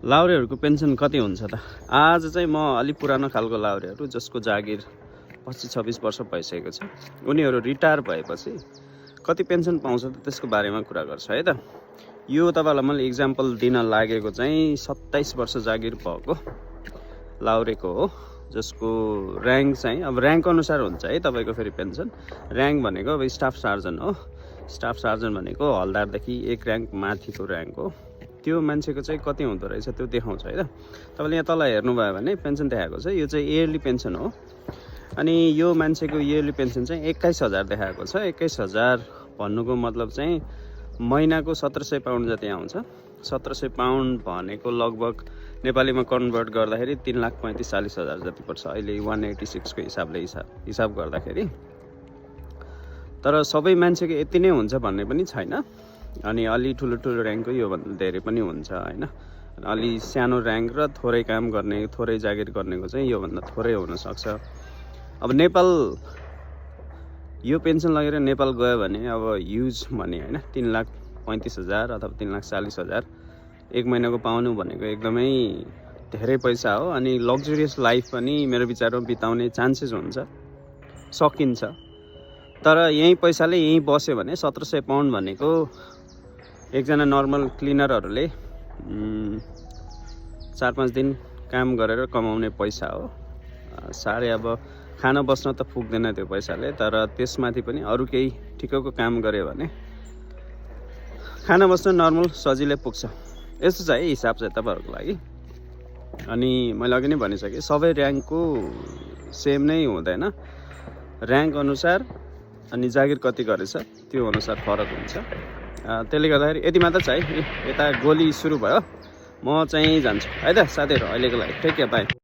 लाउरेहरूको pension कति हुन्छ त? आज चाहिँ म अलिक पुरानो खालको लाउरेहरू जसको जागिर 25-26 वर्ष भइसकेको छ, उनीहरू रिटायर भएपछि कति पेन्सन पाउँछ त त्यसको बारेमा कुरा गर्छ है त। यो तपाईँलाई मैले इक्जाम्पल दिन लागेको चाहिँ 27 वर्ष जागिर भएको लाउरेको हो, जसको र्याङ्क चाहिँ अब र्याङ्क अनुसार हुन्छ है तपाईँको फेरि पेन्सन। र्याङ्क भनेको अब स्टाफ सार्जन हो, स्टाफ सार्जन भनेको हलदारदेखि एक र्याङ्क माथिको र्याङ्क हो। त्यो मान्छेको चाहिँ कति हुँदो रहेछ त्यो देखाउँछ है त। तपाईँले यहाँ तल हेर्नुभयो भने पेन्सन देखाएको छ, यो चाहिँ इयरली पेन्सन हो। अनि यो मान्छेको इयरली पेन्सन चाहिँ 21,000 देखाएको छ। 21,000 भन्नुको मतलब चाहिँ महिनाको 1700 पाउन्ड जति आउँछ। 1700 पाउन्ड भनेको लगभग नेपालीमा कन्भर्ट गर्दाखेरि 3,35,40,000 जति पर्छ अहिले 186 को हिसाब गर्दाखेरि। तर सबै मान्छेको यति नै हुन्छ भन्ने पनि छैन। अनि अलि ठुलो र्याङ्कको योभन्दा धेरै पनि हुन्छ होइन। अलि सानो र्याङ्क र थोरै काम गर्ने, थोरै जागिर गर्नेको चाहिँ योभन्दा थोरै हुनसक्छ। अब नेपाल यो पेन्सन लगेर नेपाल गयो भने अब युज भने होइन 3,35,000 अथवा 3,40,000 एक महिनाको पाउनु भनेको एकदमै धेरै पैसा हो। अनि लग्जरियस लाइफ पनि मेरो विचारमा बिताउने चान्सेस हुन्छ, सकिन्छ। तर यही पैसाले यहीँ बस्यो भने 1700 पाउन्ड भनेको एकजना नर्मल क्लिनरहरूले 4-5 दिन काम गरेर कमाउने पैसा हो। साह्रै अब खाना बस्न त पुग्दैन त्यो पैसाले, तर त्यसमाथि पनि अरू केही ठिकको काम गऱ्यो भने खाना बस्न नर्मल सजिलै पुग्छ। यस्तो छ है हिसाब चाहिँ तपाईँहरूको लागि। अनि मैले अघि नै भनिसकेँ सबै र्याङ्कको सेम नै हुँदैन, र्याङ्क अनुसार अनि जागिर कति गरेछ त्यो अनुसार फरक हुन्छ। त्यसले गर्दाखेरि यति मात्र छ है। यता गोली सुरु भयो, म चाहिँ जान्छु है त साथीहरू। अहिलेको लागि टेक केयर, बाई।